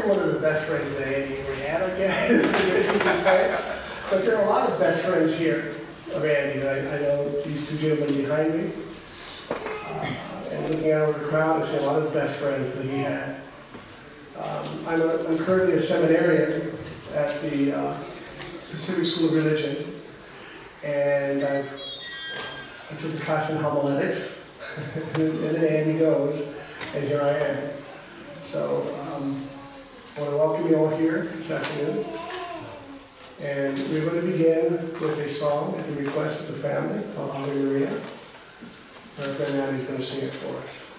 probably one of the best friends that Andy ever had, I guess, as you can say. But there are a lot of best friends here of Andy. I know these two gentlemen behind me. And looking out over the crowd, I see a lot of best friends that he had. I'm currently a seminarian at the Pacific School of Religion. And I took a class in homiletics. And then Andy goes, and here I am. So I want to welcome you all here this afternoon. And we're going to begin with a song at the request of the family called Ave Maria. Our friend Andy's going to sing it for us.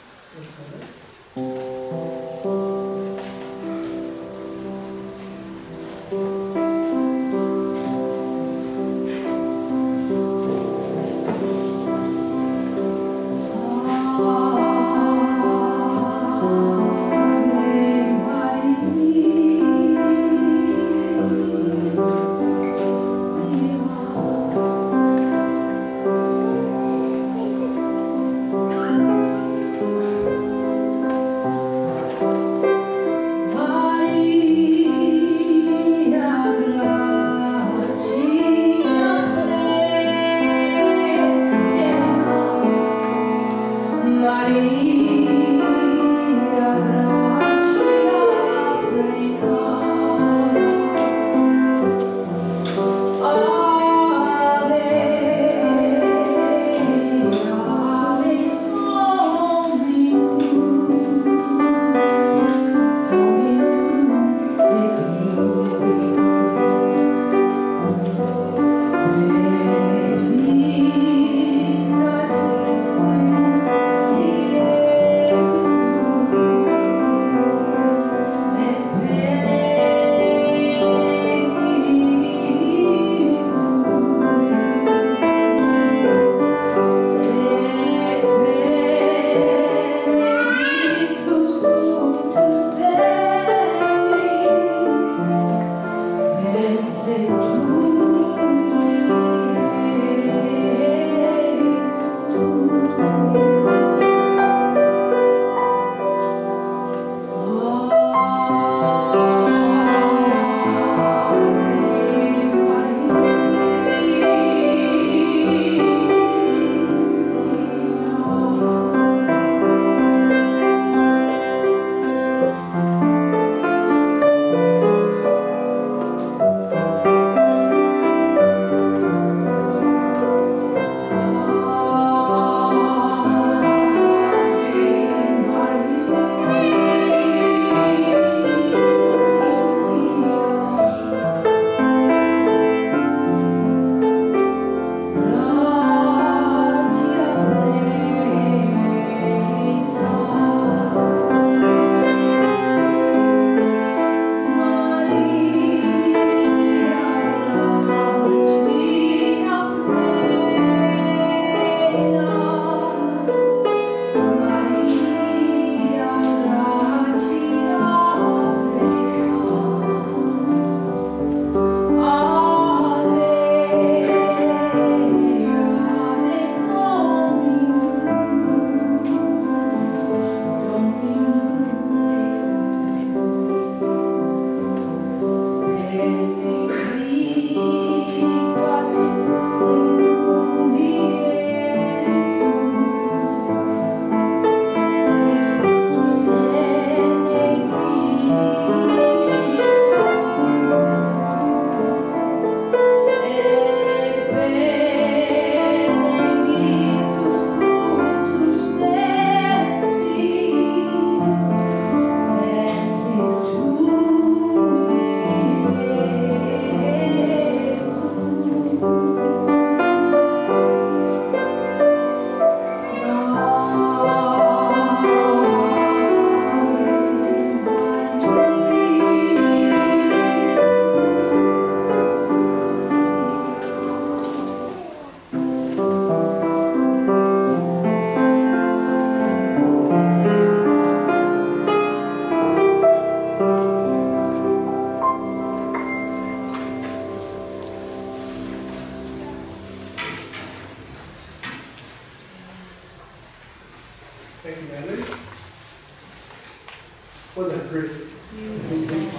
pretty.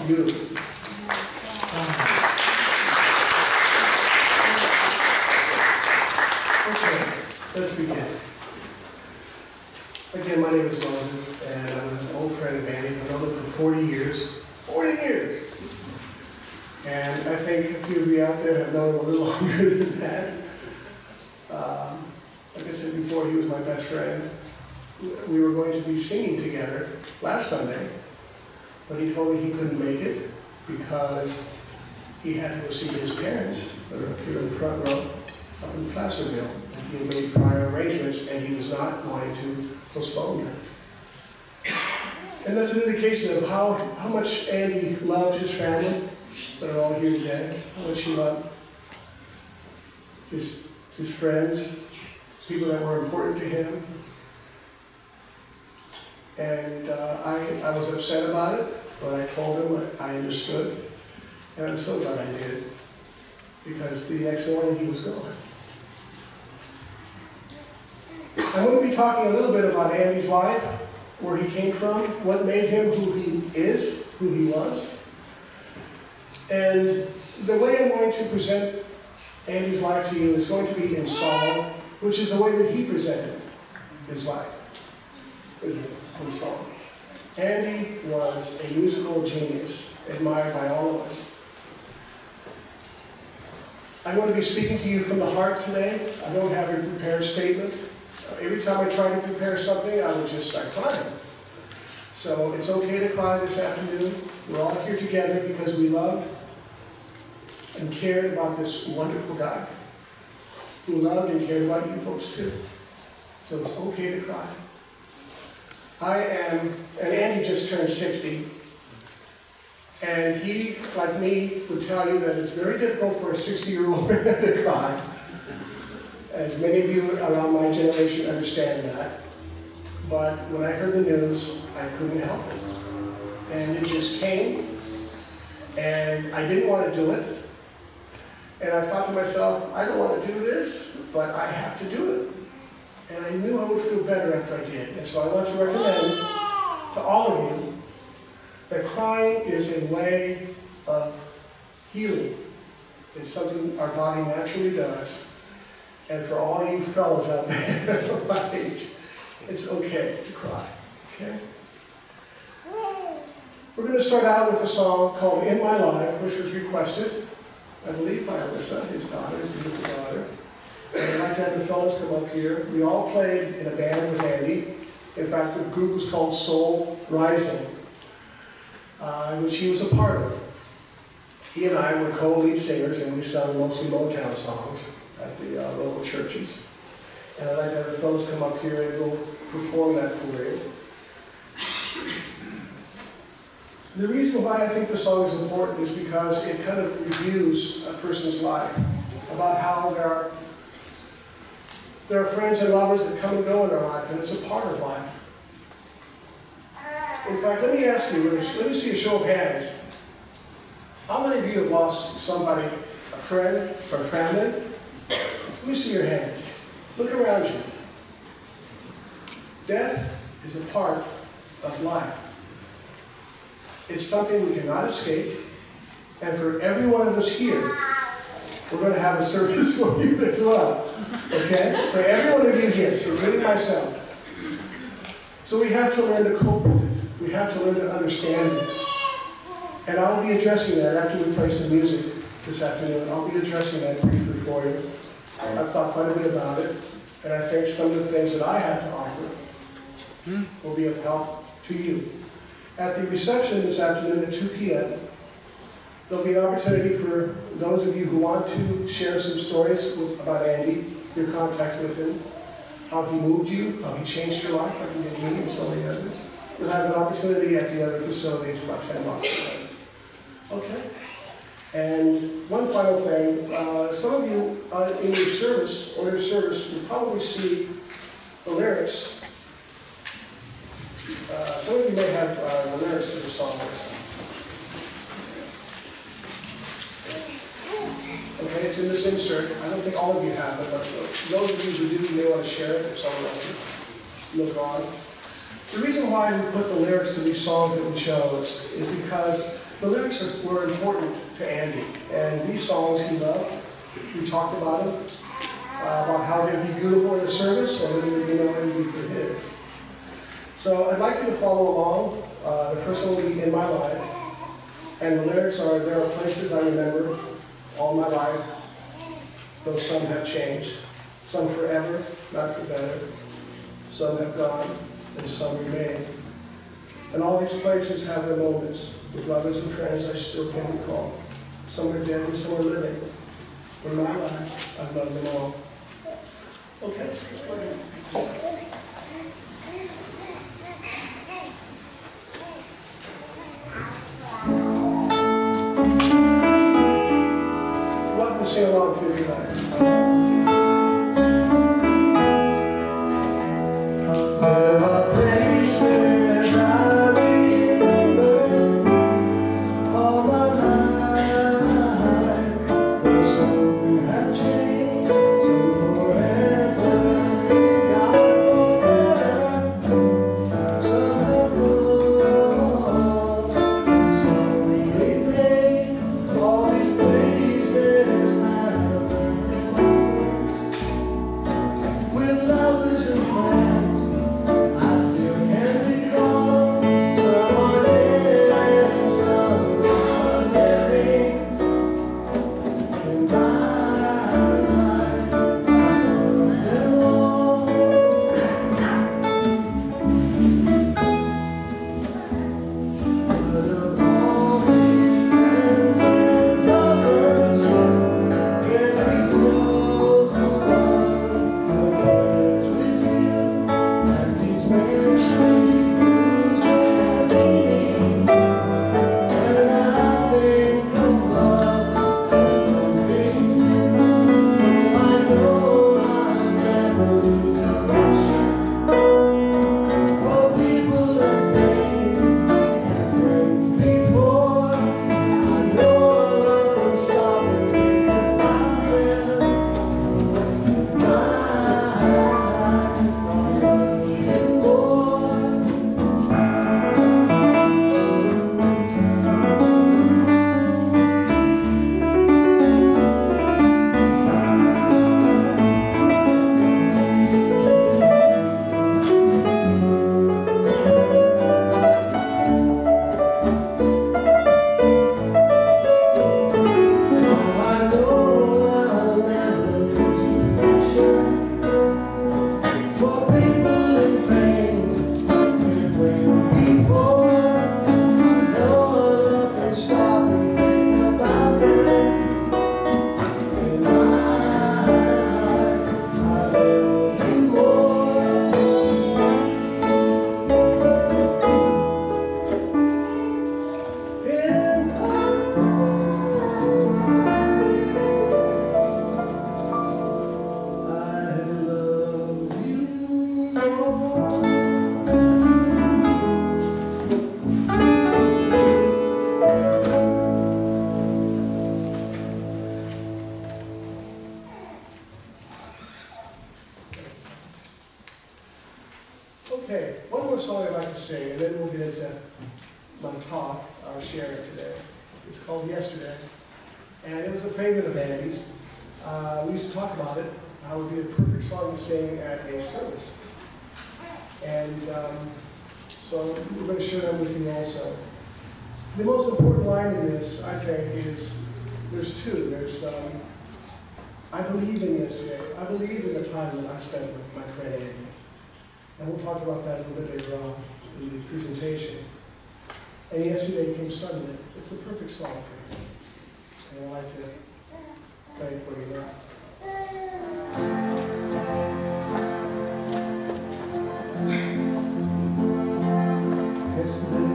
Beautiful. Okay, let's begin. Again, my name is Moses, and I'm an old friend of Andy's. I've known him for 40 years. 40 years! And I think a few of you out there have known him a little longer than that. Like I said before, he was my best friend. We were going to be singing together last Sunday, but he told me he couldn't make it because he had to go see his parents that are up here in the front row up in Placerville. He had made prior arrangements, and he was not going to postpone that. And that's an indication of how much Andy loved his family that are all here today, how much he loved his friends, people that were important to him. And I was upset about it, but I told him I understood. And I'm so glad I did, because the next morning he was gone. I'm going to be talking a little bit about Andy's life, where he came from, what made him who he is, who he was. And the way I'm going to present Andy's life to you is going to be in song, which is the way that he presented his life, isn't it? In song. Andy was a musical genius, admired by all of us. I'm going to be speaking to you from the heart today. I don't have a prepared statement. Every time I try to prepare something, I would just start crying. So it's okay to cry this afternoon. We're all here together because we loved and cared about this wonderful guy who loved and cared about you folks too. So it's okay to cry. And Andy just turned 60, and he, like me, would tell you that it's very difficult for a 60-year-old man to cry. As many of you around my generation understand that. But when I heard the news, I couldn't help it. And it just came, and I didn't want to do it. And I thought to myself, I don't want to do this, but I have to do it. And I knew I would feel better after I did. And so I want to recommend to all of you that crying is a way of healing. It's something our body naturally does. And for all you fellas out there, right, it's okay to cry, okay? We're going to start out with a song called In My Life, which was requested, I believe, by Alyssa, his daughter, his beautiful daughter. And I'd like to have the fellas come up here. We all played in a band with Andy. In fact, the group was called Soul Rising, which he was a part of. He and I were co-lead singers, and we sung mostly Motown songs at the local churches. And I'd like to have the fellas come up here and we'll perform that for you. The reason why I think the song is important is because it kind of reviews a person's life, about how there are friends and lovers that come and go in our life, and it's a part of life. In fact, let me ask you, let me see a show of hands. How many of you have lost somebody, a friend or a family? Let me see your hands. Look around you. Death is a part of life. It's something we cannot escape. And for every one of us here, we're going to have a service for you as well. Okay? For every one of you here, including myself. So we have to learn to cope with it. We have to learn to understand it. And I'll be addressing that after we play some music this afternoon. I'll be addressing that briefly for you. I've thought quite a bit about it. And I think some of the things that I have to offer will be of help to you. At the reception this afternoon at 2 p.m., there'll be an opportunity for those of you who want to share some stories about Andy, your contacts with him, how he moved you, how he changed your life, like he did me and so many others. You'll have an opportunity at the other facilities about 10 miles away. Okay? And one final thing, some of you in your service, or your service, will probably see the lyrics. Some of you may have the lyrics to the song. Okay, it's in this insert. I don't think all of you have it, but those of you who do, you may want to share it if someone else does. Look on. The reason why we put the lyrics to these songs that we chose is because the lyrics were important to Andy. And these songs he loved. We talked about them, about how they'd be beautiful in the service and that it would be no envy for his. So I'd like you to follow along. The first one will be In My Life. And the lyrics are, there are places I remember all my life, though some have changed. Some forever, not for better. Some have gone, and some remain. And all these places have their moments. With lovers and friends I still can recall. Some are dead and some are living. In my life, I've loved them all. Okay, let's go ahead. Welcome to sing along to if you like. There are places I remember all my life, but some have changed, some forever, not for better. Some have gone, and some remain. All these places have their place. With lovers and friends I still can recall. Some are dead and some are living. In my life, I love them all. But of all these friends and lovers, there is no one compares with you. And these memories lose their meaning when I think of love as something new. Oh, I know I'll never lose affection for people and things that went before. I know I'll often stop and think about them. My life, I love you more. Oh, I know I'll never lose affection for people and things that went before. I know I'll often stop and think about them. In my life, I love you more. In my I love you more. Okay, one more song I'd like to sing, and then we'll get into my talk, our sharing today. It's called Yesterday, and it was a favorite of Andy's. We used to talk about it, how it would be the perfect song to sing at a service. And so we're going to share that with you also. The most important line in this, I think, is, there's two. There's, I believe in yesterday. I believe in the time that I spent with my friend Andy. And we'll talk about that a little bit later on in the presentation. And yesterday came Sunday. It's the perfect song for you. And I'd like to play it for you now. Yesterday,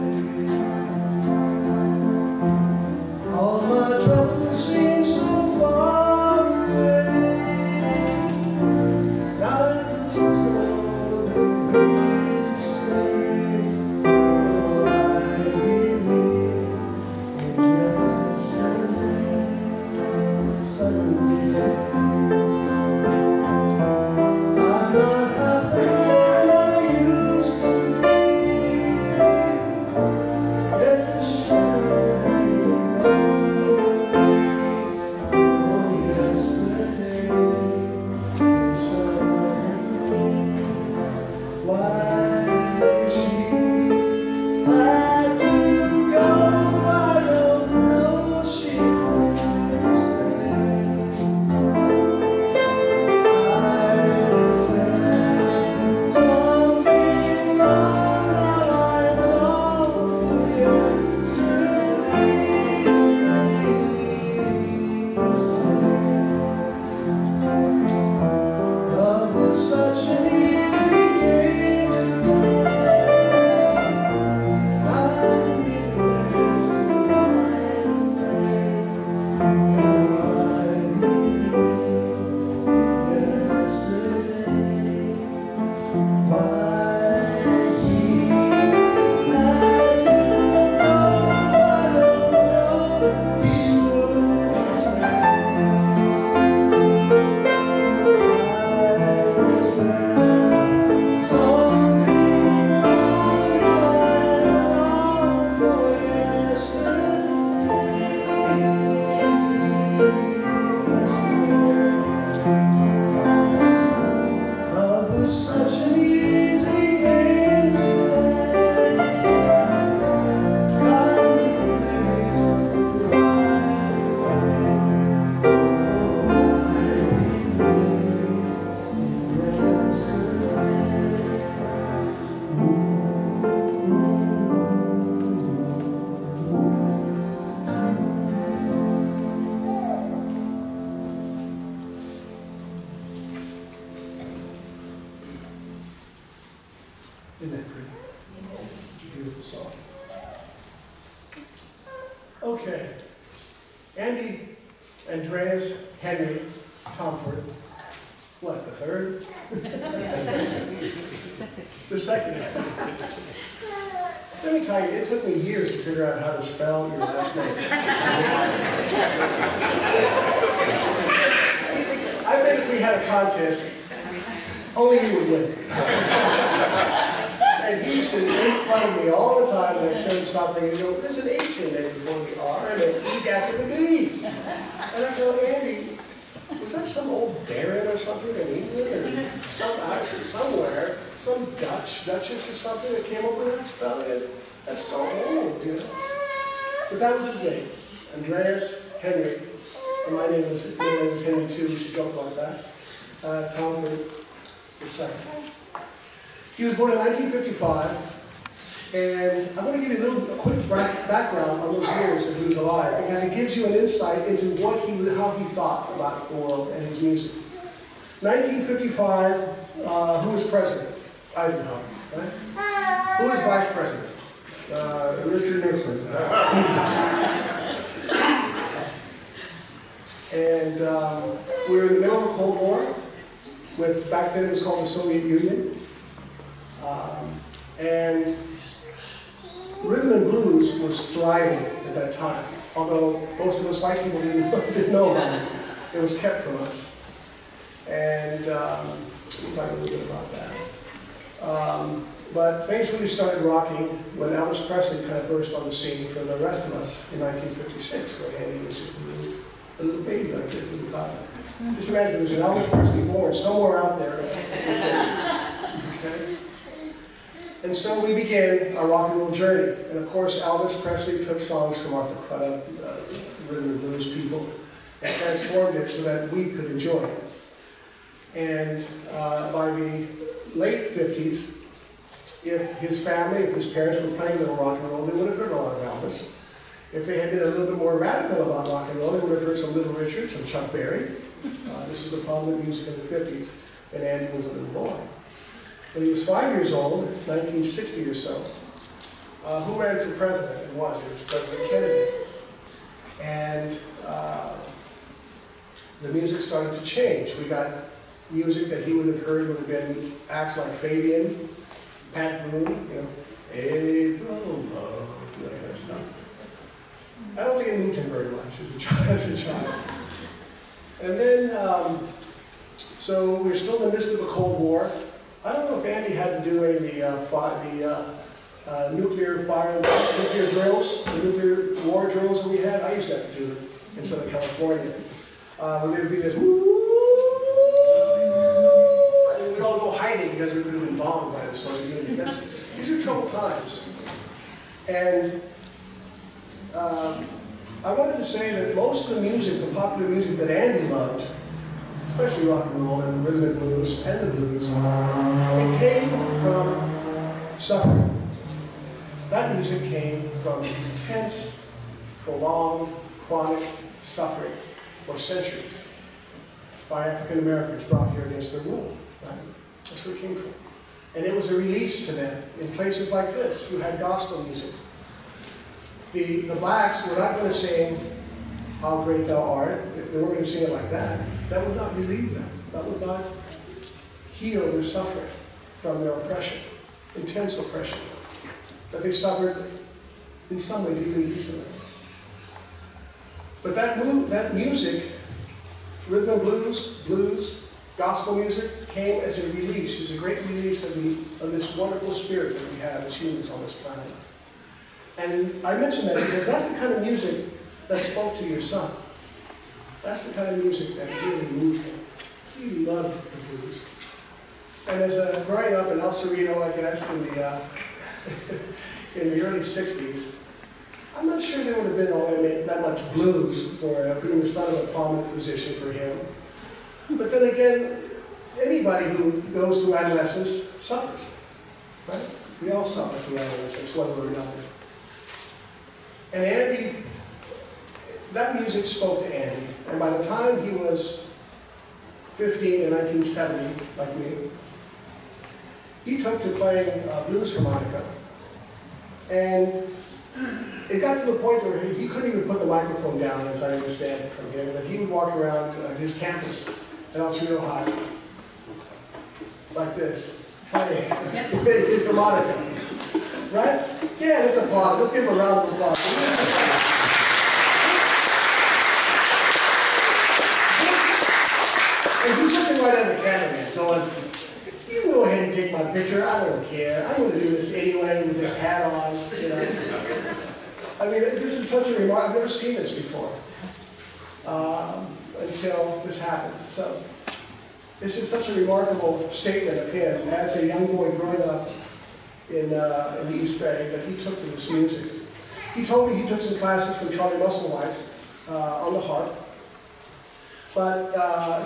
all my troubles seem so far away. Now that the tears go, there will be to say, oh, I believe in yesterday. Suddenly Okay. Andy Andreas Henry Tomford. What, the third? The second. Let me tell you, it took me years to figure out how to spell your last name. I bet if we had a contest, only you would win. And he used to make fun of me all the time when I'd say something, and he'd go, there's an H in there before the R, and an E after the B. And I go, Andy, was that some old baron or something in England, or somewhere, some duchess or something that came up with that spelling? That's so old, you know. But that was his name, Andreas Henry. And my name is Henry too, we should joke about that. Tomford II. He was born in 1955, and I'm going to give you a quick background on those years that he was alive, because it gives you an insight into how he thought about the world and his music. 1955, who was president? Eisenhower, right? Who was vice president? Richard Nixon. And we were in the middle of a Cold War, back then it was called the Soviet Union. And rhythm and blues was thriving at that time, although most of us white people didn't know about it. It was kept from us. And we'll talk a little bit about that. But things really started rocking when Elvis Presley kind of burst on the scene for the rest of us in 1956, when Andy was just a little baby like this, a little toddler. Just imagine there's an Elvis Presley born somewhere out there in the 60s. Okay? And so we began our rock and roll journey. And of course, Elvis Presley took songs from Arthur Crudup, rhythm and blues people, and transformed it so that we could enjoy it. And by the late 50s, if his family, if his parents were playing little rock and roll, they would have heard a lot of Elvis. If they had been a little bit more radical about rock and roll, they would have heard some Little Richard, some Chuck Berry. This is the prominent music in the 50s, and Andy was a little boy. When he was 5 years old, 1960 or so, who ran for president and won? It was President Kennedy. And the music started to change. We got music that he would have heard would have been acts like Fabian, Pat Boone, you know, April Love, that kind of stuff. I don't think it moved him very much as a child. And then, so we're still in the midst of a Cold War. I don't know if Andy had to do any of the nuclear drills, the nuclear war drills that we had. I used to have to do them in Southern California. Where there would be this, and we'd all go hiding because we would have been bombed by the Soviet Union. These are troubled times. And I wanted to say that most of the music, the popular music that Andy loved, especially rock and roll and the rhythm and blues and the blues, it came from suffering. That music came from intense, prolonged, chronic suffering for centuries by African Americans brought here against their will. Right? That's where it came from. And it was a release to them in places like this. You had gospel music. The blacks were not going to sing How Great Thou Art. They weren't going to sing it like that. That would not relieve them. That would not heal their suffering from their oppression, intense oppression, that they suffered in some ways even easily. But that music, rhythm and blues, gospel music, came as a release, as a great release of this wonderful spirit that we have as humans on this planet. And I mention that because that's the kind of music that spoke to your son. That's the kind of music that really moved him. He loved the blues. And as growing up in El Cerrito, I guess, in the early 60s, I'm not sure there would have been all that much blues for being the son of a prominent physician for him. But then again, anybody who goes through adolescence suffers, right? We all suffer through adolescence, one way or another. And Andy, that music spoke to Andy. And by the time he was 15 in 1970, like me, he took to playing blues harmonica. And it got to the point where he couldn't even put the microphone down, as I understand it from him, that he would walk around his campus at Oswego High like this. Hey, here's the Monica. Right? Yeah, let's applaud. Let's give him a round of applause. And he took it right out of the cameraman, going, you can go ahead and take my picture. I don't care. I'm going to do this anyway with this hat on. You know. I mean, this is such a remark. I've never seen this before until this happened. So this is such a remarkable statement of him as a young boy growing up in the East Bay that he took to this music. He told me he took some classes from Charlie Musselwhite on the harp. But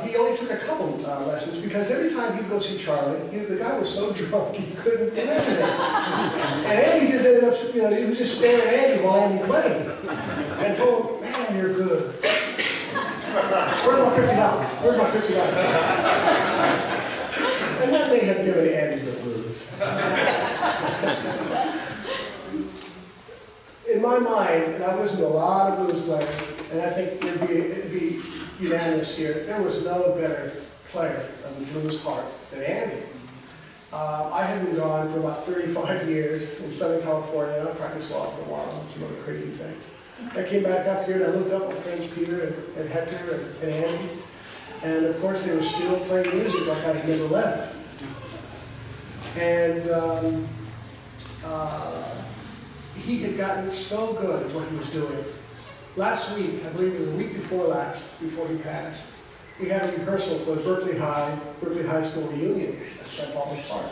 he only took a couple lessons because every time he'd go see Charlie, the guy was so drunk he couldn't do anything. And Andy just ended up, you know, he was just staring at Andy while Andy played. And told him, man, you're good. Where's my $50? Where's my $50? And that may have given Andy the blues. In my mind, and I listened to a lot of blues players, and I think it'd be unanimous here, there was no better player of the blues harp than Andy. I had been gone for about 35 years in Southern California. I practiced law for a while and some other crazy things. I came back up here and I looked up my friends Peter and Hector and Andy. And of course they were still playing music like I had never left. And he had gotten so good at what he was doing. Last week, I believe it was the week before last, before he passed, we had a rehearsal for the Berkeley High School reunion at St. Paul Park.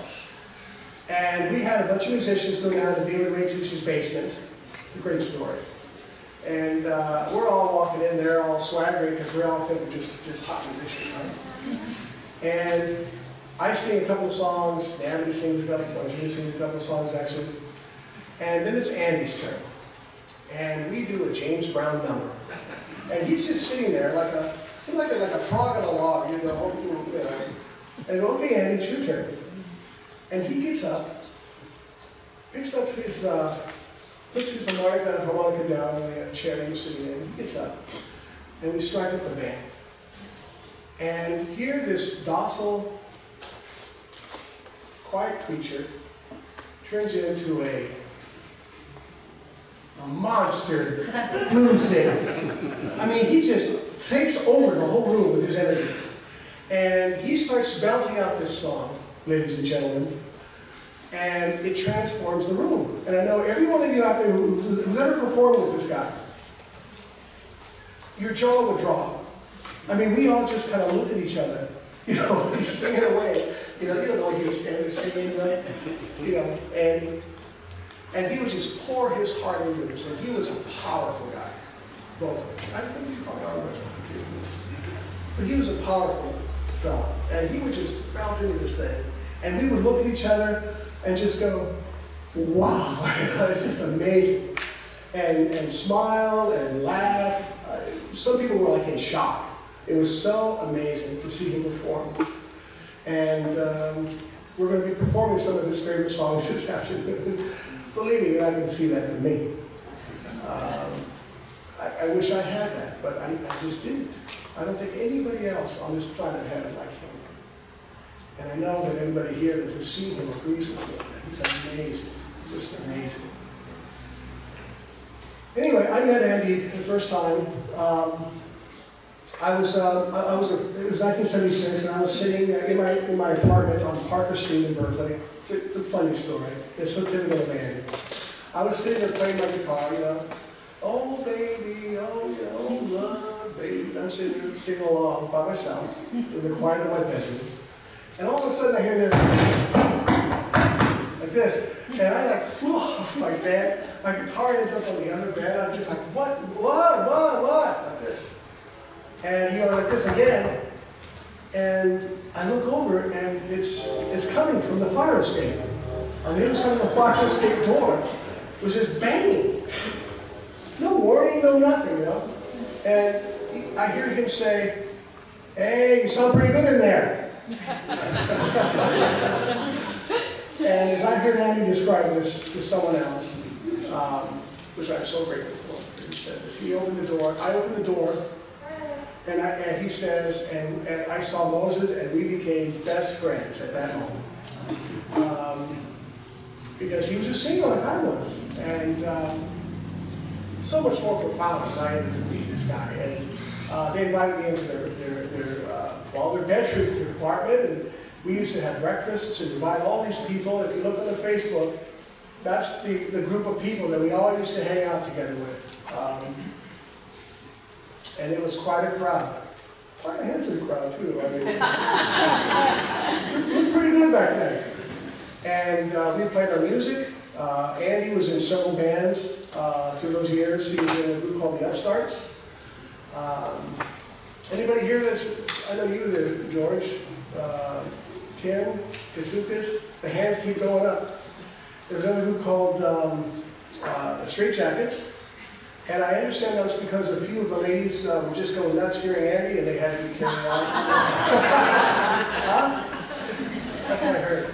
And we had a bunch of musicians go down to David Ray Tucci's basement. It's a great story. And we're all walking in there, all swaggering, because we all think we're just hot musicians, right? And I sing a couple of songs, Natalie sings a couple, or Julie sings a couple of songs actually. And then it's Andy's turn. And we do a James Brown number. And he's just sitting there like a frog in a log, you know. And okay, Andy, it's your turn. And he gets up, picks up his, puts his harmonica down on the chair he was sitting in. He gets up, and we strike up the band. And here this docile, quiet creature turns into a monster blues singer. I mean, he just takes over the whole room with his energy. And he starts belting out this song, ladies and gentlemen, and it transforms the room. And I know every one of you out there who's ever performed with this guy, your jaw would drop. I mean, we all just kind of looked at each other. You know, he's singing away. You know the way he would stand there singing, you know, and he would just pour his heart into this, and he was a powerful guy, vocally. I think he probably are the but he was a powerful fella, and he would just bounce into this thing, and we would look at each other and just go, wow, it's just amazing, and smile and laugh. Some people were like in shock. It was so amazing to see him perform, and we're going to be performing some of his favorite songs this afternoon. Believe me, you're not going to see that from me. I wish I had that, but I just didn't. I don't think anybody else on this planet had it like him. And I know that everybody here that has seen him agrees with me. He's amazing, just amazing. Anyway, I met Andy the first time. It was 1976, and I was sitting in my apartment on Parker Street in Berkeley. It's a funny story. It's so typical of Andy. I was sitting there playing my guitar, you know. Oh, baby, oh, you know, love, baby. I'm sitting there singing along by myself in the quiet of my bedroom. And all of a sudden I hear this, like this. And I like flew off my bed. My guitar ends up on the other bed. I'm just like, what, like this. And he goes like this again. And I look over, and it's coming from the fire escape. On the other side of the fire escape door, it was just banging. No warning, no nothing, you know. And I hear him say, "Hey, you sound pretty good in there." And as I heard Andy describe this to someone else, which I'm so grateful for. He said this. He opened the door. I opened the door, and he says, and I saw Moses, and we became best friends at that moment. Because he was a singer like I was, and so much more profound than I ever meet this guy. And they invited me into their bedroom, their apartment, and we used to have breakfasts and invite all these people. If you look on the Facebook, that's the group of people that we all used to hang out together with. And it was quite a crowd. Quite a handsome crowd, too. I mean, it was pretty good back then. And we played our music. Andy was in several bands through those years. He was in a group called the Upstarts. Anybody here that's, I know you there, George, Tim, Kazukas, the hands keep going up. There's another group called Straight Jackets. And I understand that was because a few of the ladies were just going nuts hearing Andy and they had to carry on. Huh? That's what I heard.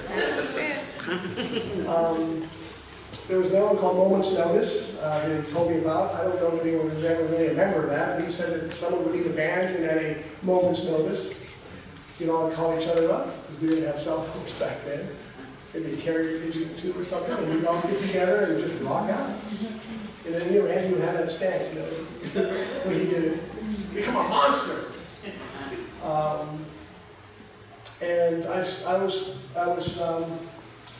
There was another one called Moment's Notice that he told me about. I don't know if anyone was ever really a member of that, but he said that someone would need a band and at a moment's notice, you'd all call each other up, because we didn't have cell phones back then. Maybe a carrier pigeon or two or something, and we'd all get together and just rock out. And then, you know, Andy would have that stance, you know, when he did it. Become a monster. And I was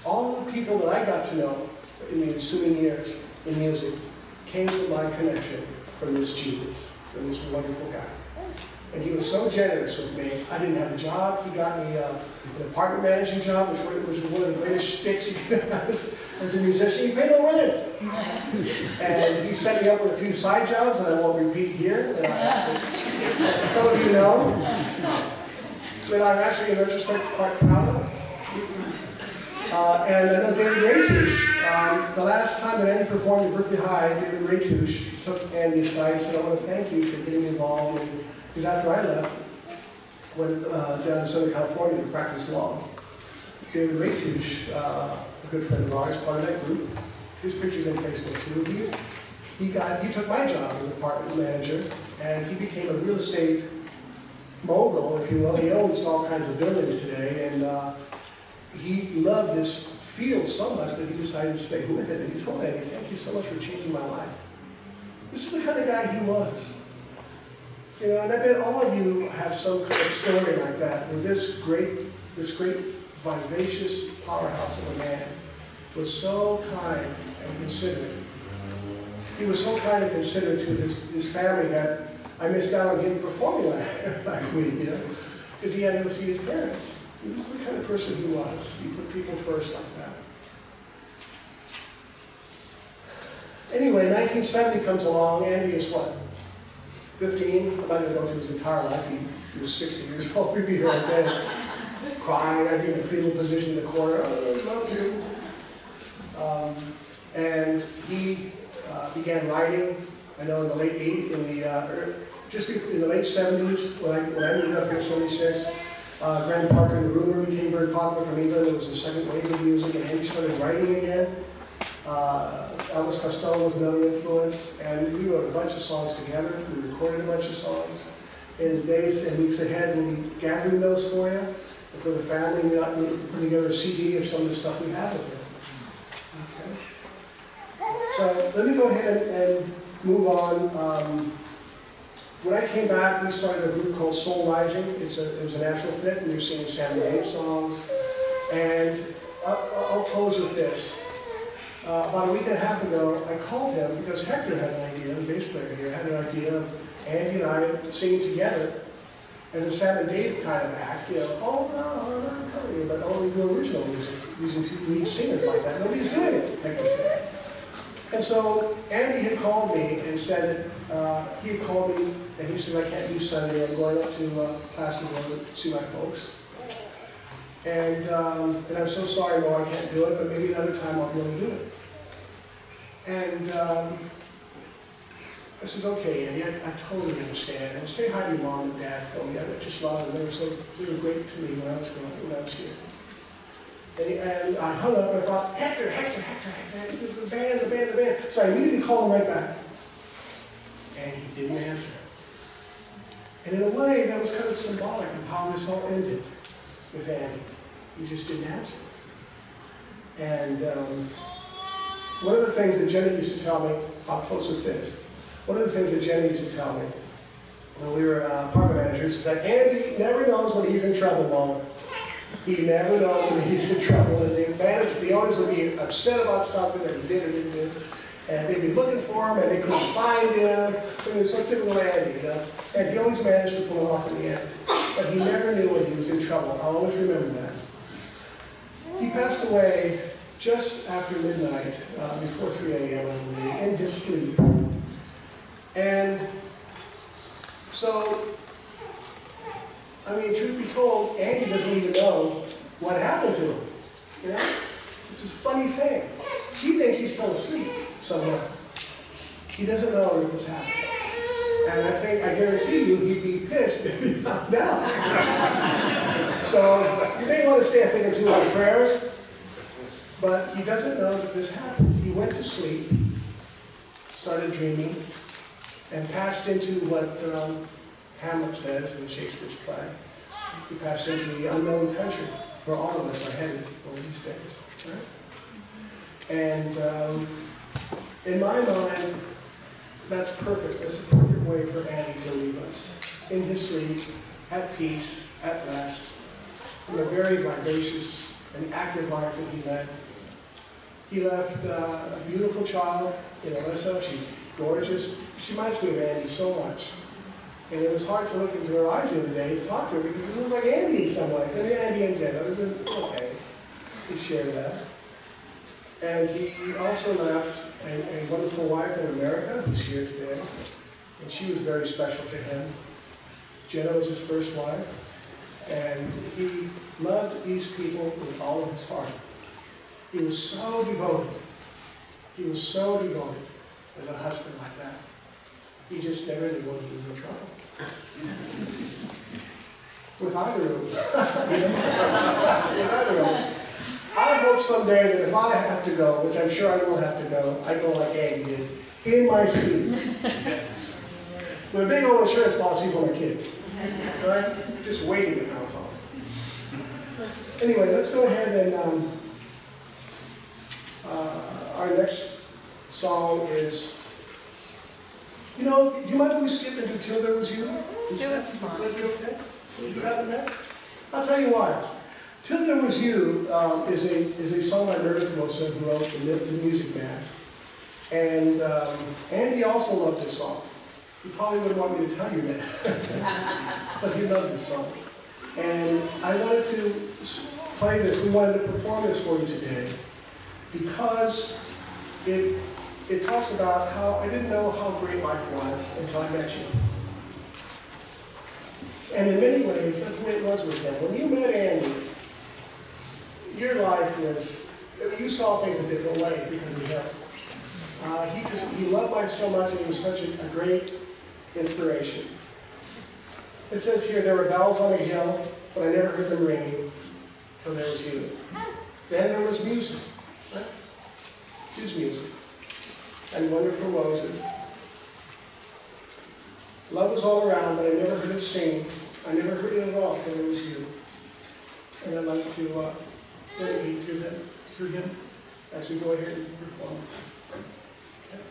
all the people that I got to know in the ensuing years in music came from my connection from this genius, from this wonderful guy. And he was so generous with me. I didn't have a job. He got me an apartment managing job, which was one of the greatest shticks you could have as a musician. He paid no rent. And he set me up with a few side jobs that I won't repeat here. That some of you know. That I'm actually, in retrospect, quite proud of. And I know David Raytouche, the last time that Andy performed at Berkeley High, David Raytouche took Andy aside and said, I want to thank you for getting involved in, because after I left, went down to Southern California to practice law. David Raytouche, a good friend of ours, part of that group, his picture's on Facebook too. He took my job as apartment manager, and he became a real estate mogul, if you will. He owns all kinds of buildings today, and he loved this field so much that he decided to stay with it. And he told Eddie, thank you so much for changing my life. This is the kind of guy he was. You know, and I bet all of you have some kind of story like that, where this great, vivacious powerhouse of a man was so kind and considerate. He was so kind and considerate to his family that I missed out on him performing last week, you know, because he had to go see his parents. And this is the kind of person he was. He put people first like that. Anyway, 1970 comes along. Andy is what? 15? I'm not going to go through his entire life. He was 60 years old. We'd be here all day, crying. I'd be in a fetal position in the corner. Oh, I love you. And he began writing. I know in the late 80s, just in the late 70s, when I moved up here in 76, Graham Parker and the Rumour became very popular from England. There was a second wave of music, and Andy started writing again. Elvis Costello was another influence, and we wrote a bunch of songs together. We recorded a bunch of songs. In the days and weeks ahead, we'll be gathering those for you. And for the family, we'll put together a CD of some of the stuff we have with them. Okay. So let me go ahead and move on. When I came back, we started a group called Soul Rising. It was a natural fit. We were singing Sam and Dave songs. And I'll close with this. About a week and a half ago, I called him because Hector had an idea, the bass player here, had an idea of Andy and I singing together as a Sam and Dave kind of act. You know, oh no, I'm coming, but only do original music using two lead singers like that. Nobody's doing it, Hector said. And so Andy had called me and said that he had called me and he said, I can't do Sunday. I'm going up to Placerville to see my folks. And I'm so sorry, no, I can't do it, but maybe another time I'll be able to do it. And I says, okay, Andy, I totally understand. And say hi to your mom and dad for me. I just love them. They were great to me when I was here. And I hung up and I thought, Hector, the band. So I immediately called him right back. And he didn't answer. And in a way, that was kind of symbolic of how this all ended with Andy. He just didn't answer. And one of the things that Jenny used to tell me, I'll close with this. One of the things that Jenny used to tell me when we were apartment managers is that Andy never knows when he's in trouble, Mom. He never knows when he's in trouble. And the owners would be upset about something that he did or didn't do. And they'd be looking for him and they couldn't find him. I mean, it's so typical Andy, you know. And he always managed to pull it off in the end. But he never knew when he was in trouble. I'll always remember that. He passed away just after midnight, before 3 a.m. I believe, in his sleep. And so, I mean, truth be told, Andy doesn't even know what happened to him. You know? It's a funny thing. He thinks he's still asleep somewhere. He doesn't know that this happened. And I guarantee you, he'd be pissed if he found out. So, you may want to say a thing or two on prayers, but he doesn't know that this happened. He went to sleep, started dreaming, and passed into what Hamlet says in Shakespeare's play. He passed into the unknown country where all of us are headed one of these days. Right? And in my mind, that's perfect. That's a perfect way for Andy to leave us. In his sleep, at peace, at rest, in a very vivacious and active life that he led. He left a beautiful child in Alyssa. She's gorgeous. She reminds me of Andy so much. And it was hard to look into her eyes the other day to talk to her because it looks like Andy in some ways. And Andy and Jen, okay, he shared that. And he also left a wonderful wife in America who's here today. And she was very special to him. Jenna was his first wife. And he loved these people with all of his heart. He was so devoted. He was so devoted as a husband like that. He just never knew when he was in trouble. With either of them. With either of them. I hope someday that if I have to go, which I'm sure I will have to go, I go like Andy did, in my sleep. With a big old insurance policy for my kids. Right? Just waiting to pounce on. Anyway, let's go ahead and our next song is, you know, do you mind if we skip into Till There Was You? Do it. Would you okay? You have it next? I'll tell you why. Till There Was You is a song by Meredith Wilson, who wrote the Music Man. And Andy also loved this song. He probably wouldn't want me to tell you that. But he loved this song. And I wanted to play this. We wanted to perform this for you today because it talks about how I didn't know how great life was until I met you. And in many ways, that's the way it was with him. When you met Andy, your life was, you saw things a different way because of him. He loved life so much and he was such a great inspiration. It says here, there were bells on a hill, but I never heard them ringing till there was you. Then there was music, right? His music, and wonderful roses. Love was all around, but I never heard it sing. I never heard it at all till there was you. And I'd like to dedicate through him as we go ahead and perform this. Okay.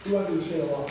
Who wanted to sing along?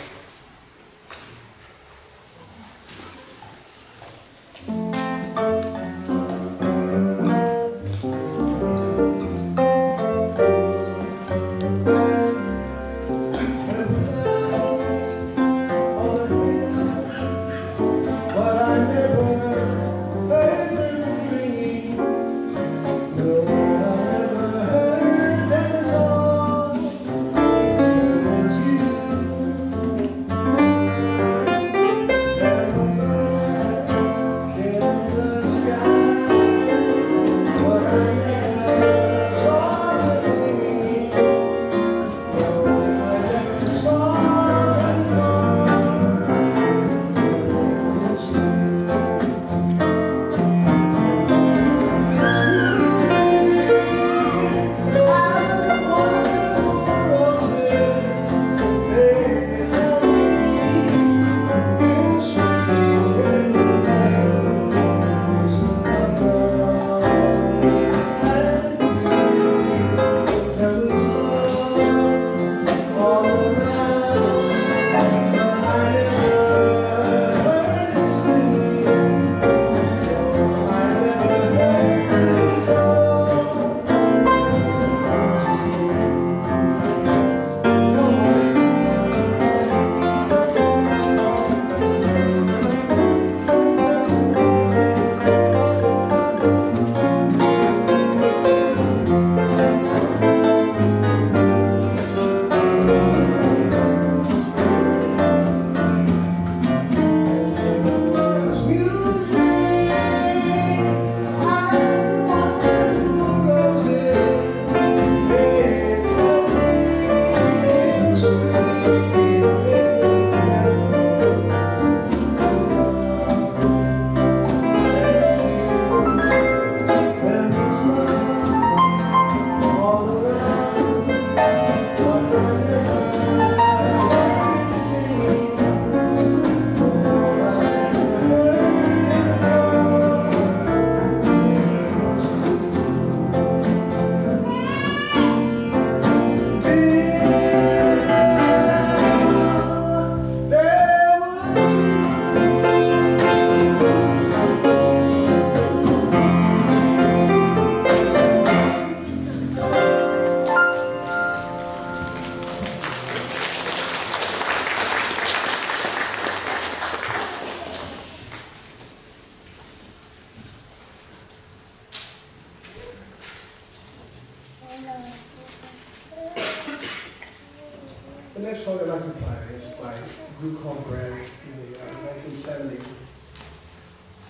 The next song I'd like to play is by a group called Bread in the 1970s.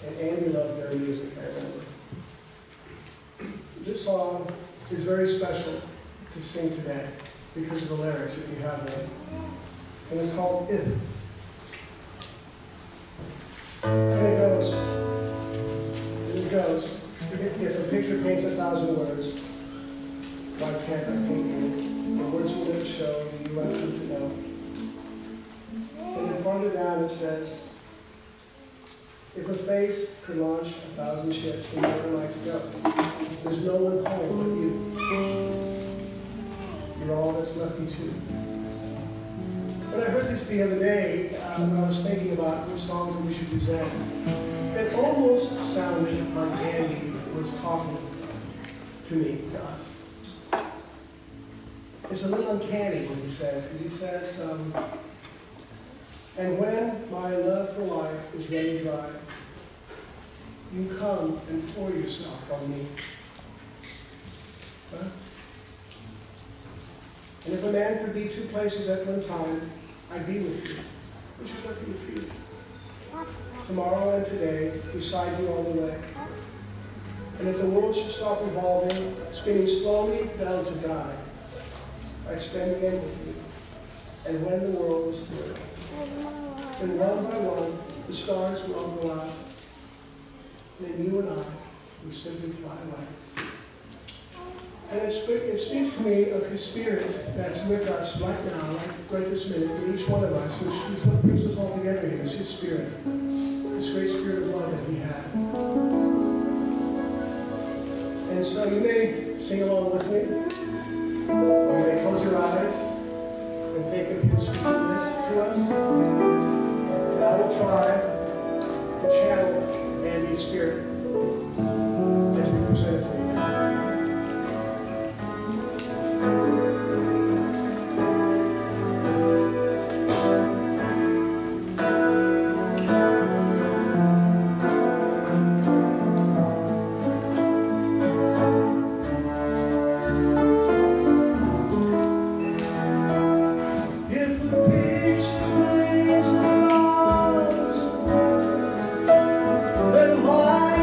And Andy loved their music, I remember. This song is very special to sing today because of the lyrics, if you have them. And it's called If. And it goes, if a picture paints 1,000 words, why can't I paint you? The words will never show, you have to know. And then farther down it says, if a face could launch 1,000 ships, then where would I like to go? There's no one home but you. You're all that's left me to. When I heard this the other day, when I was thinking about which songs that we should present, it almost sounded like Andy was talking to me, to us. It's a little uncanny what he says, because he says, and when my love for life is running dry, you come and pour yourself on me. Huh? And if a man could be two places at one time, I'd be with you. Which is what you feel. Tomorrow and today, beside you all the way. And if the world should stop revolving, spinning slowly down to die, I'd spend the end with you. And when the world was through, then one by one, the stars would all go out, and then you and I would simply fly away. And it speaks to me of His Spirit that's with us right now, right this minute, in each one of us, which is what brings us all together here, is His Spirit. This great Spirit of love that He had. And so you may sing along with me, or you may close your eyes and think of His forgiveness to us. And I will try to channel Andy's Spirit as we present it to you. But my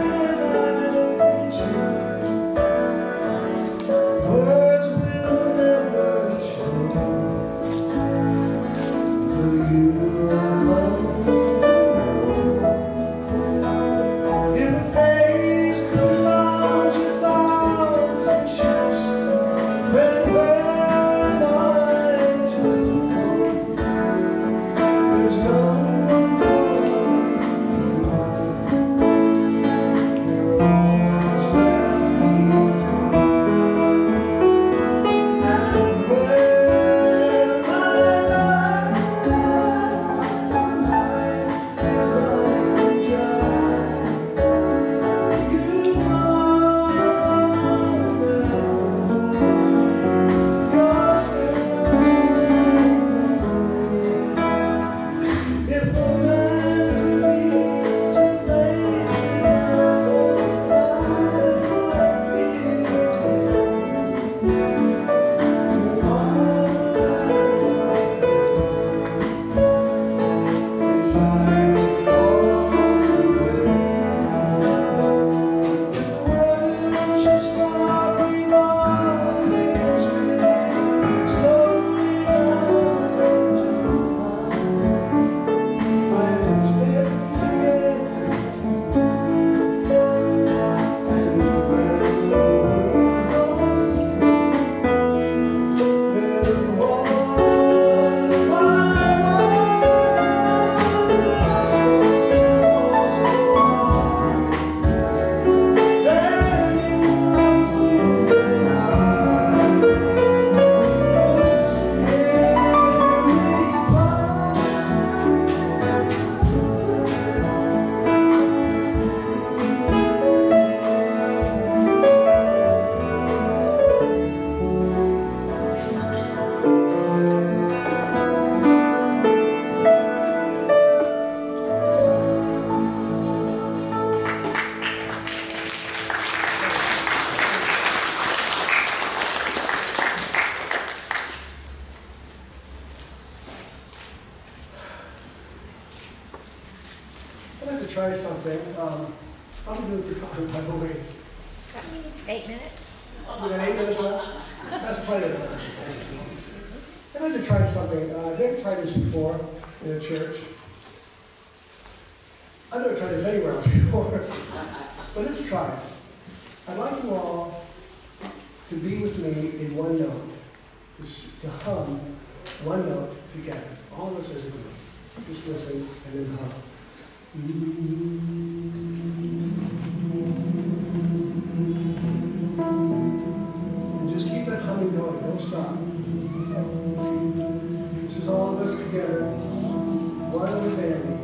try something. How are we doing for time, by the way? 8 minutes? We got 8 minutes left? That's plenty of time. I'd like to try something. I've never tried this before in a church. I've never tried this anywhere else before. But let's try it. I'd like you all to be with me in one note, to hum one note together. All of us as a group. Just listen and then hum. And just keep that humming going. Don't stop. This is all of us together. One with Andy.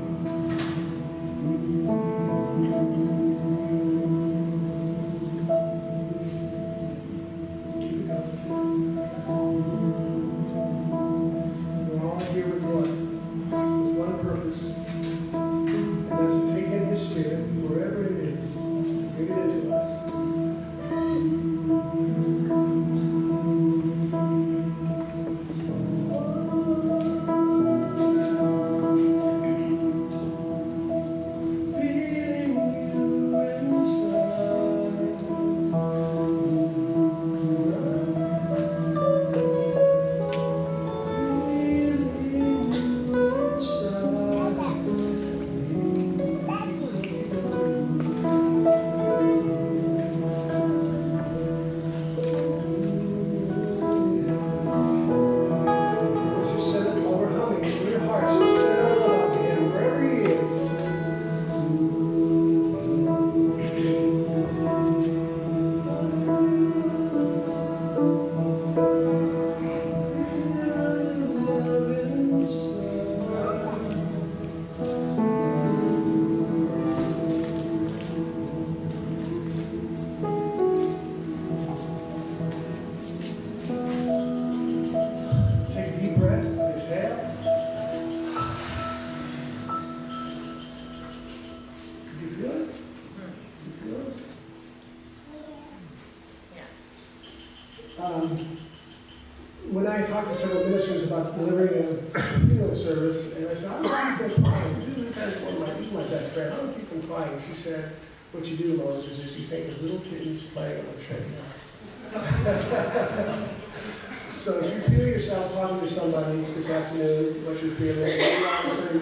When I talked to several ministers about delivering a funeral service, and I said, I don't keep from crying. This is my best friend. I don't keep from crying. She said, what you do, Moses, is you think of little kittens playing on a treadmill. So if you feel yourself talking to somebody this afternoon, what you're feeling, and all of a sudden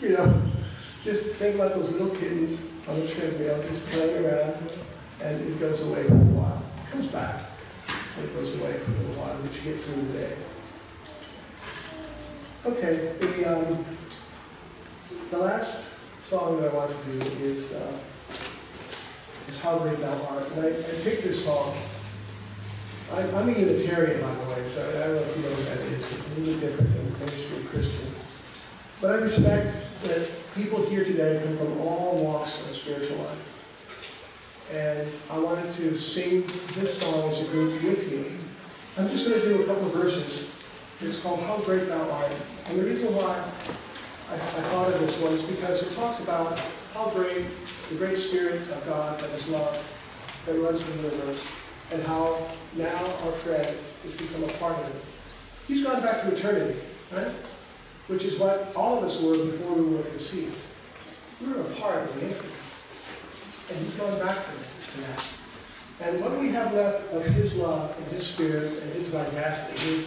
you're going, just think about those little kittens on the treadmill, just playing around, and it goes away for a while. It comes back. It goes away for a little while, which you get through the day. Okay, the last song that I want to do is How Great Thou Art. And I picked this song. I'm a Unitarian, by the way, so I don't know if you know what that is. It's a little different than mainstream Christian. But I respect that people here today come from all walks of spiritual life. And I wanted to sing this song as a group with you. I'm just going to do a couple of verses. It's called How Great Thou Art. And the reason why I thought of this one is because it talks about how great the great Spirit of God that is love, that runs the universe, and how now our friend has become a part of it. He's gone back to eternity, right? Which is what all of us were before we were conceived. We were a part of the infinite. And he's gone back to that. And what we have left of his love and his spirit and his vivacity,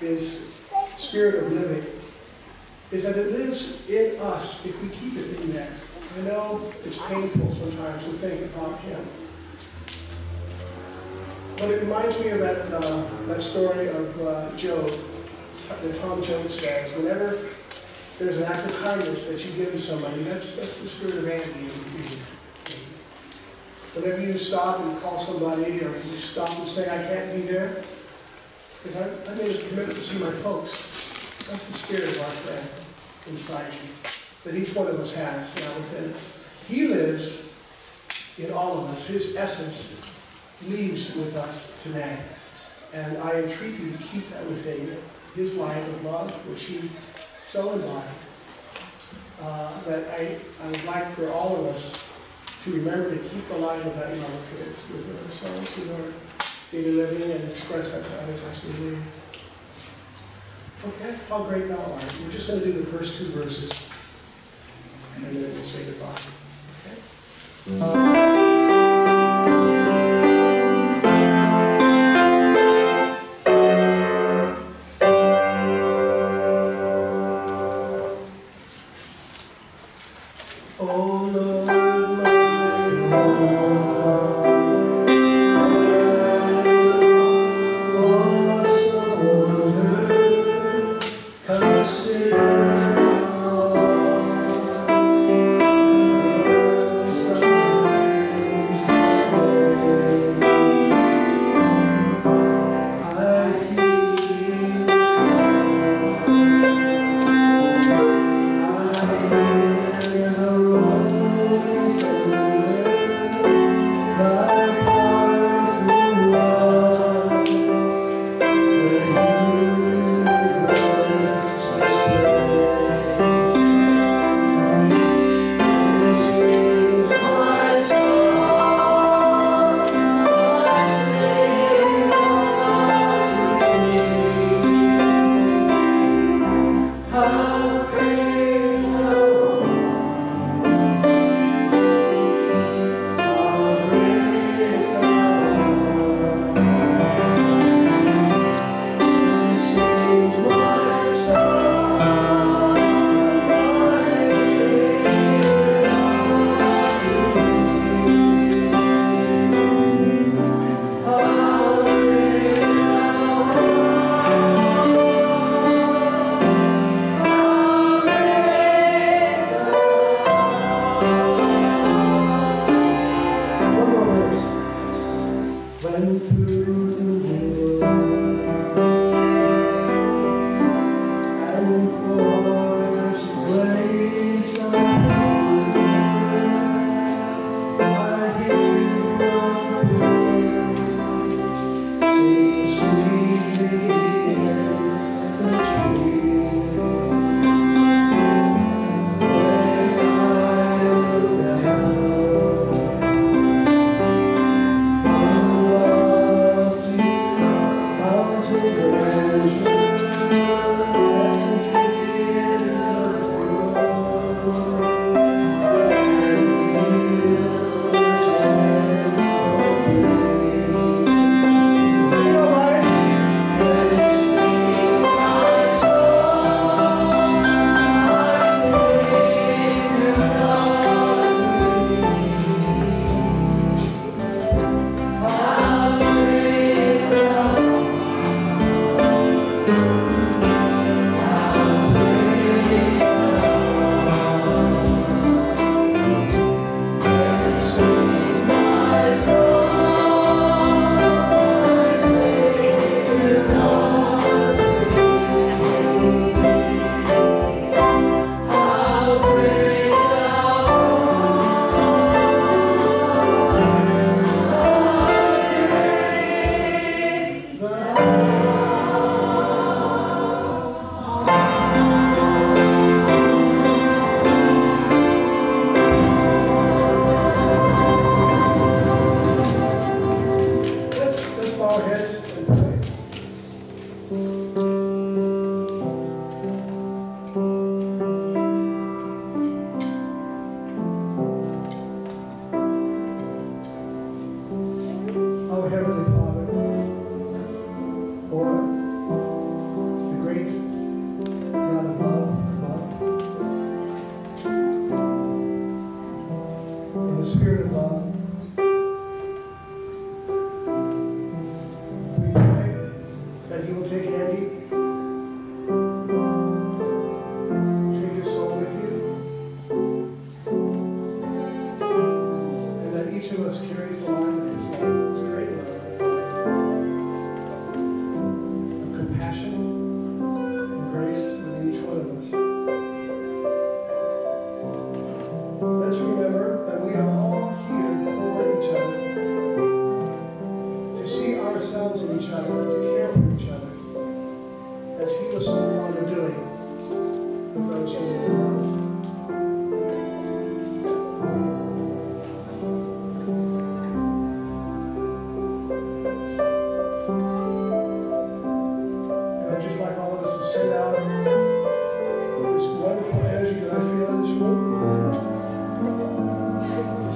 his spirit of living, is that it lives in us if we keep it in there. I know it's painful sometimes to think about him. But it reminds me of that story of Job, that Tom Jones says, whenever there's an act of kindness that you give to somebody, that's the spirit of Andy in you. Whenever you stop and call somebody, or you stop and say, I can't be there, because I made a commitment to see my folks. That's the spirit of our friend inside you, that each one of us has now within us. He lives in all of us. His essence leaves with us today. And I entreat you to keep that within you. His light of love, which he so embodied. That I would like for all of us to remember to keep the light of that love of his within ourselves, in our daily living, and express that to others as we live. Okay, how great thou art. We're just going to do the first two verses. and then we'll say goodbye. Oh Lord, my Lord, awesome wonder, come sing.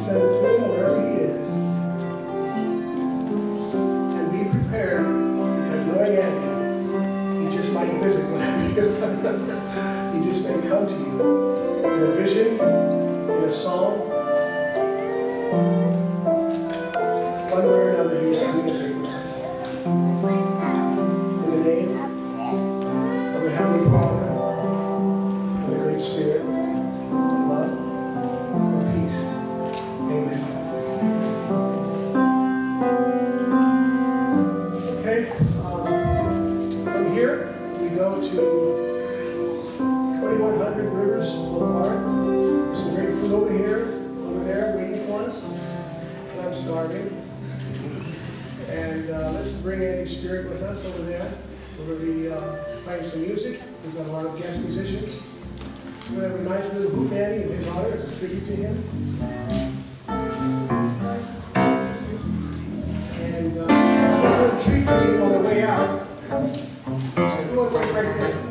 send it to him wherever he is. And be prepared, because knowing Andy, he just might visit whenever he just may come to you in a vision, in a song. One way or another, he will communicate with us. In the name of the Heavenly Father, and the Great Spirit, love, and peace. Amen. Okay, from here, we go to 2100 Rivers Boulevard. Some great food over here, over there, waiting for us. And I'm starving. And let's bring Andy Spirit with us over there. We're going to be playing some music. We've got a lot of guest musicians. We're going to have a nice little hoop Andy in his honor as a tribute to him. And I've got a little treat for you on the way out. So you look right there.